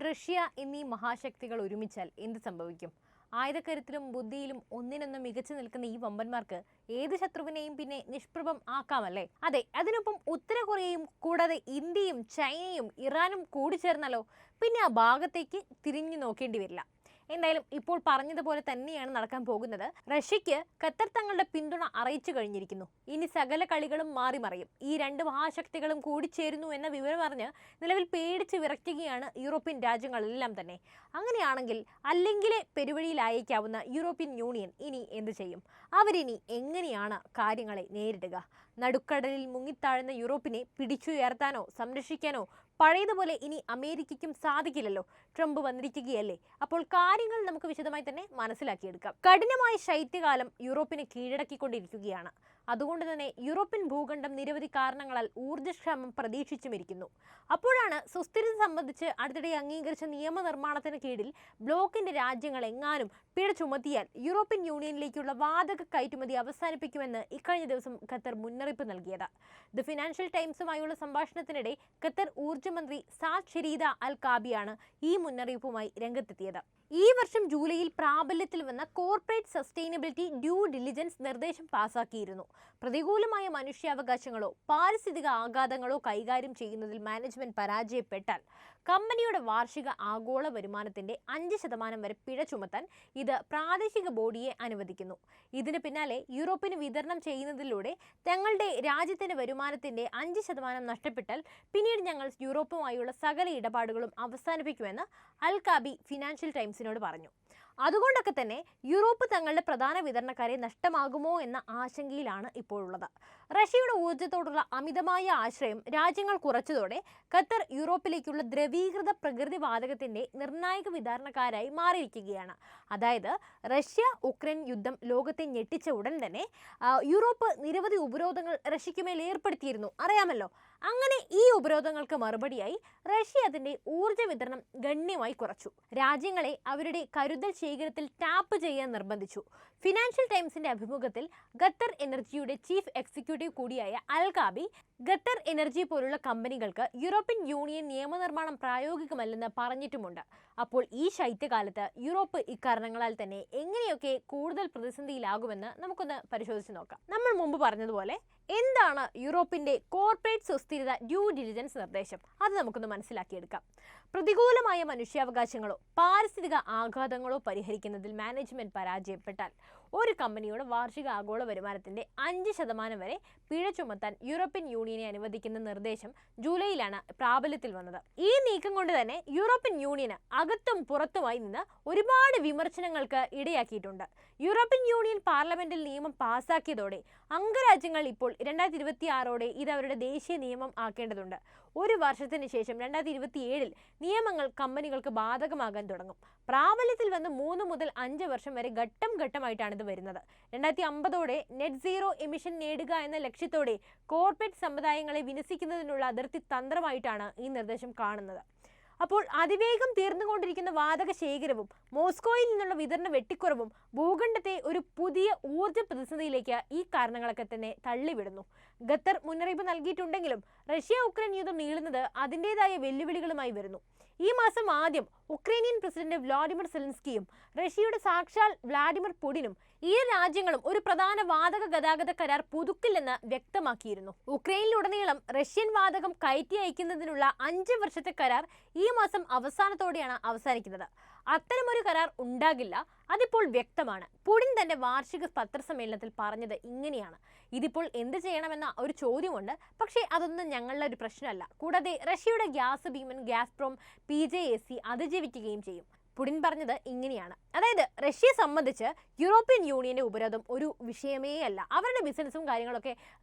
Russia എന്നീ മഹാശക്തികൾ ഒരുമിച്ചാൽ എന്ത് സംഭവിക്കും? ആയുധക്കരുത്തിലും ബുദ്ധിയിലും ഒന്നിനൊന്നും മികച്ചു നിൽക്കുന്ന ഈ വമ്പന്മാർക്ക് ഏത് ശത്രുവിനെയും പിന്നെ നിഷ്പ്രഭം ആക്കാമല്ലേ? അതെ, അതിനൊപ്പം ഉത്തര കൊറിയയും കൂടാതെ ഇന്ത്യയും ചൈനയും ഇറാനും കൂടിച്ചേർന്നാലോ പിന്നെ ആ ഭാഗത്തേക്ക് തിരിഞ്ഞു നോക്കേണ്ടി വരില്ല. എന്തായാലും ഇപ്പോൾ പറഞ്ഞതുപോലെ തന്നെയാണ് നടക്കാൻ പോകുന്നത്. റഷ്യക്ക് ഖത്തർ തങ്ങളുടെ പിന്തുണ അറിയിച്ചു കഴിഞ്ഞിരിക്കുന്നു. ഇനി സകല കളികളും മാറി മറിയും. ഈ രണ്ട് മഹാശക്തികളും കൂടിച്ചേരുന്നു എന്ന വിവരം അറിഞ്ഞ് നിലവിൽ പേടിച്ച് വിറയ്ക്കുകയാണ് യൂറോപ്യൻ രാജ്യങ്ങളെല്ലാം തന്നെ. അങ്ങനെയാണെങ്കിൽ അല്ലെങ്കിലേ പെരുവഴിയിലായേക്കാവുന്ന യൂറോപ്യൻ യൂണിയൻ ഇനി എന്ത് ചെയ്യും? അവരിനി എങ്ങനെയാണ് കാര്യങ്ങളെ നേരിടുക? നടുക്കടലിൽ മുങ്ങിത്താഴുന്ന യൂറോപ്പിനെ പിടിച്ചുയർത്താനോ സംരക്ഷിക്കാനോ പഴയതുപോലെ ഇനി അമേരിക്കയ്ക്കും സാധിക്കില്ലല്ലോ. ട്രംപ് വന്നിരിക്കുകയല്ലേ. അപ്പോൾ കാര്യങ്ങൾ നമുക്ക് വിശദമായി തന്നെ മനസ്സിലാക്കിയെടുക്കാം. കഠിനമായ ശൈത്യകാലം യൂറോപ്പിനെ കീഴടക്കിക്കൊണ്ടിരിക്കുകയാണ്. അതുകൊണ്ട് തന്നെ യൂറോപ്യൻ ഭൂഖണ്ഡം നിരവധി കാരണങ്ങളാൽ ഊർജ്ജക്ഷാമം പ്രതീക്ഷിച്ചുമിരിക്കുന്നു. അപ്പോഴാണ് സുസ്ഥിരത സംബന്ധിച്ച് അടുത്തിടെ അംഗീകരിച്ച നിയമനിർമ്മാണത്തിന് കീഴിൽ ബ്ലോക്കിന്റെ രാജ്യങ്ങൾ എങ്ങാനും പിഴ ചുമത്തിയാൽ യൂറോപ്യൻ യൂണിയനിലേക്കുള്ള വാതക കയറ്റുമതി അവസാനിപ്പിക്കുമെന്ന് ഇക്കഴിഞ്ഞ ദിവസം ഖത്തർ മുന്നറിയിപ്പ് നൽകിയത്. ദി ഫിനാൻഷ്യൽ ടൈംസുമായുള്ള സംഭാഷണത്തിനിടെ ഖത്തർ ഊർജ്ജമന്ത്രി സാദ് ഷരീദ അൽ കാബിയാണ് ഈ മുന്നറിയിപ്പുമായി രംഗത്തെത്തിയത്. ഈ വർഷം ജൂലൈയിൽ പ്രാബല്യത്തിൽ വന്ന കോർപ്പറേറ്റ് സസ്റ്റൈനബിലിറ്റി ഡ്യൂ ഡിലിജൻസ് നിർദ്ദേശം പാസാക്കിയിരുന്നു. പ്രതികൂലമായ മനുഷ്യാവകാശങ്ങളോ പാരിസ്ഥിതിക ആഘാതങ്ങളോ കൈകാര്യം ചെയ്യുന്നതിൽ മാനേജ്മെന്റ് പരാജയപ്പെട്ടാൽ കമ്പനിയുടെ വാർഷിക ആഗോള വരുമാനത്തിന്റെ 5% വരെ പിഴ ചുമത്താൻ ഇത് പ്രാദേശിക ബോഡിയെ അനുവദിക്കുന്നു. ഇതിന് പിന്നാലെ യൂറോപ്പിന് വിതരണം ചെയ്യുന്നതിലൂടെ തങ്ങളുടെ രാജ്യത്തിന്റെ വരുമാനത്തിന്റെ 5% നഷ്ടപ്പെട്ടാൽ പിന്നീട് ഞങ്ങൾ യൂറോപ്പുമായുള്ള സകല ഇടപാടുകളും അവസാനിപ്പിക്കുമെന്ന് അൽ കാബി ഫിനാൻഷ്യൽ ടൈംസിനോട് പറഞ്ഞു. അതുകൊണ്ടൊക്കെ തന്നെ യൂറോപ്പ് തങ്ങളുടെ പ്രധാന വിതരണക്കാരെ നഷ്ടമാകുമോ എന്ന ആശങ്കയിലാണ് ഇപ്പോഴുള്ളത്. റഷ്യയുടെ ഊർജ്ജത്തോടുള്ള അമിതമായ ആശ്രയം രാജ്യങ്ങൾ കുറച്ചതോടെ ഖത്തർ യൂറോപ്പിലേക്കുള്ള ദ്രവീകൃത പ്രകൃതി വാതകത്തിന്റെ നിർണായക വിതരണക്കാരായി മാറിയിരിക്കുകയാണ്. അതായത് റഷ്യ ഉക്രൈൻ യുദ്ധം ലോകത്തെ ഞെട്ടിച്ച ഉടൻ തന്നെ യൂറോപ്പ് നിരവധി ഉപരോധങ്ങൾ റഷ്യയ്ക്കുമേൽ ഏർപ്പെടുത്തിയിരുന്നു, അറിയാമല്ലോ. അങ്ങനെ ഈ ഉപരോധങ്ങൾക്ക് മറുപടിയായി റഷ്യ അതിന്റെ ഊർജ്ജ വിതരണം ഗണ്യമായി കുറച്ചു. രാജ്യങ്ങളെ അവരുടെ കരുതൽ ശേഖരത്തിൽ ടാപ്പ് ചെയ്യാൻ നിർബന്ധിച്ചു. ഫിനാൻഷ്യൽ ടൈംസിന്റെ അഭിമുഖത്തിൽ ഖത്തർ എനർജിയുടെ ചീഫ് എക്സിക്യൂട്ടീവ് കൂടിയായ അൽ കാബി ഖത്തർ എനർജി പോലുള്ള കമ്പനികൾക്ക് യൂറോപ്യൻ യൂണിയൻ നിയമനിർമ്മാണം പ്രായോഗികമല്ലെന്ന് പറഞ്ഞിട്ടുമുണ്ട്. അപ്പോൾ ഈ ശൈത്യകാലത്ത് യൂറോപ്പ് ഇക്കാരണങ്ങളാൽ തന്നെ എങ്ങനെയൊക്കെ കൂടുതൽ പ്രതിസന്ധിയിലാകുമെന്ന് നമുക്കൊന്ന് പരിശോധിച്ച് നോക്കാം. നമ്മൾ മുമ്പ് പറഞ്ഞതുപോലെ എന്താണ് യൂറോപ്പിന്റെ കോർപ്പറേറ്റ് സുസ്ഥിരത ഡ്യൂ ഡിലിജൻസ് നിർദ്ദേശം? അത് നമുക്കൊന്ന് മനസ്സിലാക്കിയെടുക്കാം. പ്രതികൂലമായ മനുഷ്യാവകാശങ്ങളോ പാരിസ്ഥിതിക ആഘാതങ്ങളോ പരിഹരിക്കുന്നതിൽ മാനേജ്മെന്റ് പരാജയപ്പെട്ടാൽ ഒരു കമ്പനിയുടെ വാർഷിക ആഗോള വരുമാനത്തിന്റെ 5% വരെ പിഴ ചുമത്താൻ യൂറോപ്യൻ യൂണിയനെ അനുവദിക്കുന്ന നിർദ്ദേശം ജൂലൈയിലാണ് പ്രാബല്യത്തിൽ വന്നത്. ഈ നീക്കം കൊണ്ട് തന്നെ യൂറോപ്യൻ യൂണിയന് അകത്തും പുറത്തുമായി നിന്ന് ഒരുപാട് വിമർശനങ്ങൾക്ക് ഇടയാക്കിയിട്ടുണ്ട്. യൂറോപ്യൻ യൂണിയൻ പാർലമെന്റിൽ നിയമം പാസാക്കിയതോടെ അംഗരാജ്യങ്ങൾ ഇപ്പോൾ 2026 ഇത് അവരുടെ ദേശീയ നിയമം ആക്കേണ്ടതുണ്ട്. ഒരു വർഷത്തിന് ശേഷം 2027 നിയമങ്ങൾ കമ്പനികൾക്ക് ബാധകമാകാൻ തുടങ്ങും. പ്രാബല്യത്തിൽ വന്ന് 3 മുതൽ 5 വർഷം വരെ ഘട്ടം ഘട്ടമായിട്ടാണ് ഇത് വരുന്നത്. 2050 നെറ്റ് സീറോ എമിഷൻ നേടുക എന്ന ലക്ഷ്യത്തോടെ കോർപ്പറേറ്റ് സമുദായങ്ങളെ വിന്യസിക്കുന്നതിനുള്ള അതിർത്തി തന്ത്രമായിട്ടാണ് ഈ നിർദ്ദേശം കാണുന്നത്. അപ്പോൾ അതിവേഗം തീർന്നുകൊണ്ടിരിക്കുന്ന വാതക ശേഖരവും മോസ്കോയിൽ നിന്നുള്ള വിതരണ വെട്ടിക്കുറവും ഭൂഖണ്ഡത്തെ ഒരു പുതിയ ഊർജ്ജ പ്രതിസന്ധിയിലേക്ക് ഈ കാരണങ്ങളൊക്കെ തന്നെ തള്ളിവിടുന്നു. ഖത്തർ മുന്നറിയിപ്പ് നൽകിയിട്ടുണ്ടെങ്കിലും റഷ്യ ഉക്രൈൻ യുദ്ധം നീളുന്നത് അതിൻ്റെതായ വെല്ലുവിളികളുമായി വരുന്നു. ഈ മാസം ആദ്യം ഉക്രൈനിയൻ പ്രസിഡന്റ് വ്ളാഡിമിർ സെലൻസ്കിയും റഷ്യയുടെ സാക്ഷാൽ വ്ളാഡിമിർ പുടിനും ഈ രാജ്യങ്ങളും ഒരു പ്രധാന വാതക ഗതാഗത കരാർ പുതുക്കില്ലെന്ന് വ്യക്തമാക്കിയിരുന്നു. ഉക്രൈനിലുടനീളം റഷ്യൻ വാതകം കയറ്റി അയക്കുന്നതിനുള്ള 5 വർഷത്തെ കരാർ ഈ മാസം അവസാനത്തോടെയാണ് അവസാനിക്കുന്നത്. അത്തരമൊരു കരാർ ഉണ്ടാകില്ല, അതിപ്പോൾ വ്യക്തമാണ്. പുടിൻ തന്റെ വാർഷിക പത്രസമ്മേളനത്തിൽ പറഞ്ഞത് ഇങ്ങനെയാണ്. ഇതിപ്പോൾ എന്ത് ചെയ്യണമെന്ന ഒരു ചോദ്യമുണ്ട്, പക്ഷേ അതൊന്നും ഞങ്ങളുടെ ഒരു പ്രശ്നമല്ല. കൂടാതെ റഷ്യയുടെ ഗ്യാസ് ഭീമൻ ഗാസ്പ്രോം PJAC അതിജീവിക്കുകയും ചെയ്യും. പുടിൻ പറഞ്ഞത് ഇങ്ങനെയാണ്. അതായത് റഷ്യയെ സംബന്ധിച്ച് യൂറോപ്യൻ യൂണിയന്റെ ഉപരോധം ഒരു വിഷയമേ അല്ല. അവരുടെ ബിസിനസ്സും കാര്യങ്ങളൊക്കെ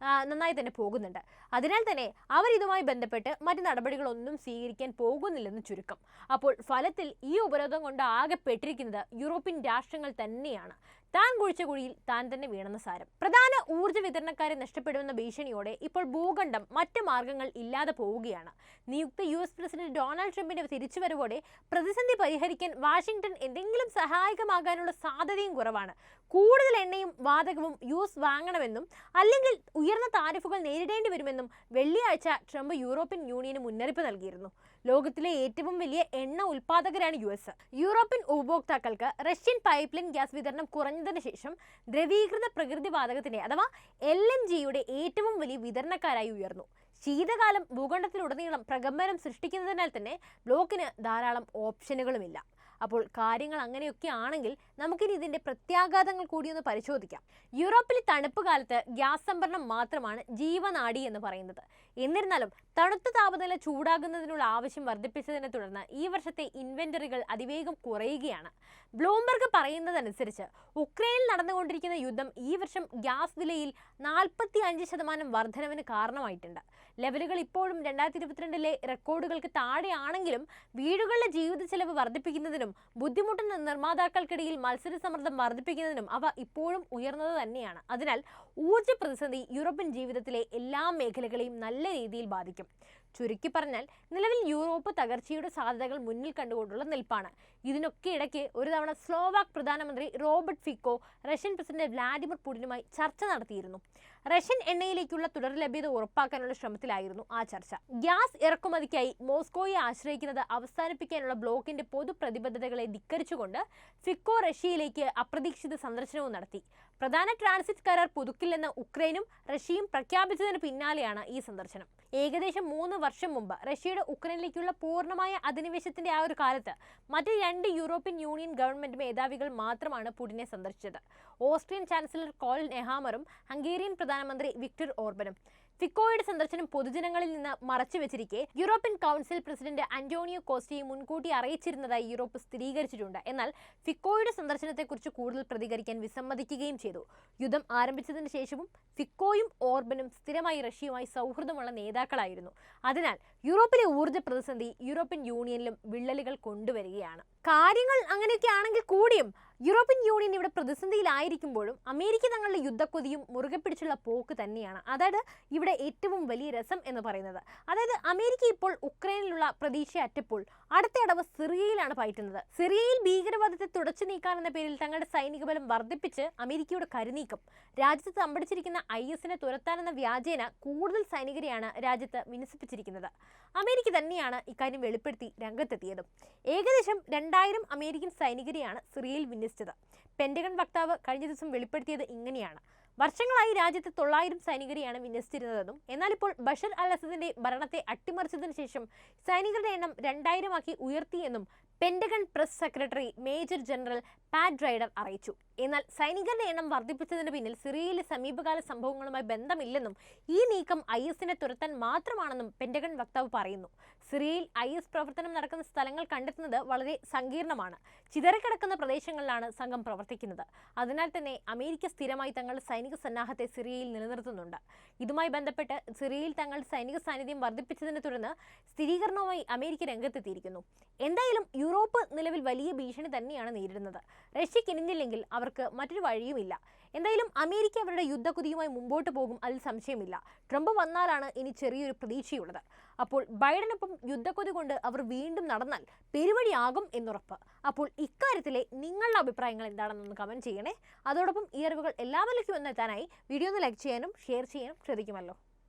നന്നായി തന്നെ പോകുന്നുണ്ട്. അതിനാൽ തന്നെ അവർ ഇതുമായി ബന്ധപ്പെട്ട് മറ്റ് നടപടികളൊന്നും സ്വീകരിക്കാൻ പോകുന്നില്ലെന്ന് ചുരുക്കം. അപ്പോൾ ഫലത്തിൽ ഈ ഉപരോധം കൊണ്ട് ആകെ പെട്ടിരിക്കുന്നത് യൂറോപ്യൻ രാഷ്ട്രങ്ങൾ തന്നെയാണ്. താൻ കുഴിച്ച കുഴിയിൽ താൻ തന്നെ വീണെന്ന സാരം. പ്രധാന ഊർജ്ജ വിതരണക്കാരെ നഷ്ടപ്പെടുമെന്ന ഭീഷണിയോടെ ഇപ്പോൾ ഭൂഖണ്ഡം മറ്റ് മാർഗങ്ങൾ ഇല്ലാതെ പോവുകയാണ്. നിയുക്ത US പ്രസിഡന്റ് ഡൊണാൾഡ് ട്രംപിന്റെ തിരിച്ചുവരവോടെ പ്രതിസന്ധി പരിഹരിക്കാൻ വാഷിംഗ്ടൺ എന്തെങ്കിലും സഹായകമാകാനുള്ള സാധ്യതയും കുറവാണ്. കൂടുതൽ എണ്ണയും വാതകവും US വാങ്ങണമെന്നും അല്ലെങ്കിൽ ഉയർന്ന താരിഫുകൾ നേരിടേണ്ടി വരുമെന്നും വെള്ളിയാഴ്ച ട്രംപ് യൂറോപ്യൻ യൂണിയന് മുന്നറിയിപ്പ് നൽകിയിരുന്നു. ലോകത്തിലെ ഏറ്റവും വലിയ എണ്ണ ഉൽപ്പാദകരാണ് US. യൂറോപ്യൻ ഉപഭോക്താക്കൾക്ക് റഷ്യൻ പൈപ്പ് ലൈൻ ഗ്യാസ് വിതരണം കുറഞ്ഞതിന് ശേഷം ദ്രവീകൃത പ്രകൃതിവാതകത്തിന്റെ അഥവാ LNGയുടെ ഏറ്റവും വലിയ വിതരണക്കാരായി ഉയർന്നു. ശീതകാലം ഭൂഖണ്ഡത്തിലുടനീളം പ്രകമ്പനം സൃഷ്ടിക്കുന്നതിനാൽ തന്നെ ബ്ലോക്കിന് ധാരാളം ഓപ്ഷനുകളുമില്ല. അപ്പോൾ കാര്യങ്ങൾ അങ്ങനെയൊക്കെ ആണെങ്കിൽ നമുക്കിനി ഇതിന്റെ പ്രത്യാഘാതങ്ങൾ കൂടി ഒന്ന് പരിശോധിക്കാം. യൂറോപ്പിലെ തണുപ്പ് കാലത്ത് ഗ്യാസ് സംഭരണം മാത്രമാണ് ജീവനാഡി എന്ന് പറയുന്നത്. എന്നിരുന്നാലും തണുത്ത താപനില ചൂടാകുന്നതിനുള്ള ആവശ്യം വർദ്ധിപ്പിച്ചതിനെ തുടർന്ന് ഈ വർഷത്തെ ഇൻവെന്ററികൾ അതിവേഗം കുറയുകയാണ്. ബ്ലൂംബർഗ് പറയുന്നതനുസരിച്ച് ഉക്രൈനിൽ നടന്നുകൊണ്ടിരിക്കുന്ന യുദ്ധം ഈ വർഷം ഗ്യാസ് വിലയിൽ 45% വർധനവിന് കാരണമായിട്ടുണ്ട്. ലെവലുകൾ ഇപ്പോഴും 2022 റെക്കോർഡുകൾക്ക് താഴെയാണെങ്കിലും വീടുകളിലെ ജീവിത ചെലവ് വർദ്ധിപ്പിക്കുന്നതിനും ബുദ്ധിമുട്ടുന്ന നിർമ്മാതാക്കൾക്കിടയിൽ മത്സര സമ്മർദ്ദം വർദ്ധിപ്പിക്കുന്നതിനും അവ ഇപ്പോഴും ഉയർന്നത് തന്നെയാണ്. അതിനാൽ ഊർജ്ജ പ്രതിസന്ധി യൂറോപ്യൻ ജീവിതത്തിലെ എല്ലാ മേഖലകളെയും നല്ല രീതിയിൽ ബാധിക്കും. ചുരുക്കി പറഞ്ഞാൽ നിലവിൽ യൂറോപ്പ് തകർച്ചയുടെ സാധ്യതകൾ മുന്നിൽ കണ്ടുകൊണ്ടുള്ള നിൽപ്പാണ്. ഇതിനൊക്കെ ഇടയ്ക്ക് ഒരു തവണ സ്ലോവാക് പ്രധാനമന്ത്രി Robert Fico Russian president Vladimir പുടിനുമായി ചർച്ച നടത്തിയിരുന്നു. റഷ്യൻ എണ്ണയിലേക്കുള്ള തുടർ ലഭ്യത ഉറപ്പാക്കാനുള്ള ശ്രമത്തിലായിരുന്നു ആ ചർച്ച. ഗ്യാസ് ഇറക്കുമതിക്കായി മോസ്കോയെ ആശ്രയിക്കുന്നത് അവസാനിപ്പിക്കാനുള്ള ബ്ലോക്കിന്റെ പൊതു പ്രതിബദ്ധതകളെ ധിക്കരിച്ചുകൊണ്ട് ഫിക്കോ റഷ്യയിലേക്ക് അപ്രതീക്ഷിത സന്ദർശനവും നടത്തി. പ്രധാന ട്രാൻസിറ്റ് കരാർ പുതുക്കില്ലെന്ന് ഉക്രൈനും റഷ്യയും പ്രഖ്യാപിച്ചതിന് പിന്നാലെയാണ് ഈ സന്ദർശനം. ഏകദേശം 3 വർഷം മുമ്പ് റഷ്യയുടെ ഉക്രൈനിലേക്കുള്ള പൂർണ്ണമായ അധിനിവേശത്തിന്റെ ആ ഒരു കാലത്ത് മറ്റ് 2 യൂറോപ്യൻ യൂണിയൻ ഗവൺമെന്റ് മേധാവികൾ മാത്രമാണ് പുടിനെ സന്ദർശിച്ചത്. ഓസ്ട്രിയൻ ചാൻസലർ കോൾ നെഹാമറും ഹംഗേറിയൻ പ്രധാനമന്ത്രി വിക്ടർ ഓർബനും. ഫിക്കോയുടെ സന്ദർശനം പൊതുജനങ്ങളിൽ നിന്ന് മറച്ചുവെച്ചിരിക്കെ യൂറോപ്യൻ കൗൺസിൽ പ്രസിഡന്റ് അന്റോണിയോ കോസ്റ്റയെ മുൻകൂട്ടി അറിയിച്ചിരുന്നതായി യൂറോപ്പ് സ്ഥിരീകരിച്ചിട്ടുണ്ട്. എന്നാൽ ഫിക്കോയുടെ സന്ദർശനത്തെക്കുറിച്ച് കൂടുതൽ പ്രതികരിക്കാൻ വിസമ്മതിക്കുകയും ചെയ്തു. യുദ്ധം ആരംഭിച്ചതിന് ശേഷവും ഫിക്കോയും ഓർബനും സ്ഥിരമായി റഷ്യയുമായി സൗഹൃദമുള്ള നേതാക്കളായിരുന്നു. അതിനാൽ യൂറോപ്പിലെ ഊർജ്ജ പ്രതിസന്ധി യൂറോപ്യൻ യൂണിയനിലും വിള്ളലുകൾ കൊണ്ടുവരികയാണ്. കാര്യങ്ങൾ അങ്ങനെയൊക്കെ ആണെങ്കിൽ കൂടിയും യൂറോപ്യൻ യൂണിയൻ ഇവിടെ പ്രതിസന്ധിയിലായിരിക്കുമ്പോഴും അമേരിക്ക തങ്ങളുടെ യുദ്ധക്കൊതിയും മുറുകെ പിടിച്ചുള്ള പോക്ക് തന്നെയാണ്. അതായത് ഇവിടെ ഏറ്റവും വലിയ രസം എന്ന് പറയുന്നത്, അതായത് അമേരിക്ക ഇപ്പോൾ ഉക്രൈനിലുള്ള പ്രതീക്ഷ അറ്റപ്പോൾ അടുത്ത അടവ് സിറിയയിലാണ് പയറ്റുന്നത്. സിറിയയിൽ ഭീകരവാദത്തെ തുടച്ചു നീക്കാനെന്ന പേരിൽ തങ്ങളുടെ സൈനിക ബലം വർദ്ധിപ്പിച്ച് അമേരിക്കയുടെ കരുനീക്കം. രാജ്യത്ത് തമ്പടിച്ചിരിക്കുന്ന ISനെ തുരത്താനെന്ന വ്യാജേന കൂടുതൽ സൈനികരെയാണ് രാജ്യത്ത് വിന്യസിപ്പിച്ചിരിക്കുന്നത്. അമേരിക്ക തന്നെയാണ് ഇക്കാര്യം വെളിപ്പെടുത്തി രംഗത്തെത്തിയതും. ഏകദേശം 2000 അമേരിക്കൻ സൈനികരെയാണ് സിറിയയിൽ വിന്യസിച്ചത്. പെന്റഗൺ വക്താവ് കഴിഞ്ഞ ദിവസം വെളിപ്പെടുത്തിയത് ഇങ്ങനെയാണ്: വർഷങ്ങളായി രാജ്യത്ത് 900 സൈനികരെയാണ് വിന്യസിച്ചിരുന്നതെന്നും എന്നാൽ ഇപ്പോൾ ബഷർ അൽ അസദിന്റെ ഭരണത്തെ അട്ടിമറിച്ചതിന് ശേഷം സൈനികരുടെ എണ്ണം 2000 ആക്കി ഉയർത്തിയെന്നും Pentagon press secretary major general Pat Ryder അറിയിച്ചു. എന്നാൽ സൈനികരുടെ എണ്ണം വർദ്ധിപ്പിച്ചതിന് പിന്നിൽ സിറിയയിലെ സമീപകാല സംഭവങ്ങളുമായി ബന്ധമില്ലെന്നും ഈ നീക്കം ISനെ തുരത്താൻ മാത്രമാണെന്നും പെന്റഗൺ വക്താവ് പറയുന്നു. സിറിയയിൽ IS പ്രവർത്തനം നടക്കുന്ന സ്ഥലങ്ങൾ കണ്ടെത്തുന്നത് വളരെ സങ്കീർണമാണ്. ചിതറിക്കിടക്കുന്ന പ്രദേശങ്ങളിലാണ് സംഘം പ്രവർത്തിക്കുന്നത്. അതിനാൽ തന്നെ അമേരിക്ക സ്ഥിരമായി തങ്ങളുടെ സൈനിക സന്നാഹത്തെ സിറിയയിൽ നിലനിർത്തുന്നുണ്ട്. ഇതുമായി ബന്ധപ്പെട്ട് സിറിയയിൽ തങ്ങളുടെ സൈനിക സാന്നിധ്യം വർദ്ധിപ്പിച്ചതിനെ തുടർന്ന് സ്ഥിരീകരണവുമായി അമേരിക്ക രംഗത്തെത്തിയിരിക്കുന്നു. എന്തായാലും യൂറോപ്പ് നിലവിൽ വലിയ ഭീഷണി തന്നെയാണ് നേരിടുന്നത്. റഷ്യ കിണിഞ്ഞില്ലെങ്കിൽ അവർക്ക് മറ്റൊരു വഴിയുമില്ല. എന്തായാലും അമേരിക്ക അവരുടെ യുദ്ധക്കുതിയുമായി മുമ്പോട്ട് പോകും, അതിൽ സംശയമില്ല. ട്രംപ് വന്നാലാണ് ഇനി ചെറിയൊരു പ്രതീക്ഷയുള്ളത്. അപ്പോൾ ബൈഡനൊപ്പം യുദ്ധക്കൊതി കൊണ്ട് അവർ വീണ്ടും നടന്നാൽ പെരുവഴിയാകും എന്നുറപ്പ്. അപ്പോൾ ഇക്കാര്യത്തിലെ നിങ്ങളുടെ അഭിപ്രായങ്ങൾ എന്താണെന്നൊന്ന് കമൻറ്റ് ചെയ്യണേ. അതോടൊപ്പം ഈ അറിവുകൾ എല്ലാവരിലേക്കും എത്താനായി വീഡിയോ ഒന്ന് ലൈക്ക് ചെയ്യാനും ഷെയർ ചെയ്യാനും ശ്രദ്ധിക്കുമല്ലോ.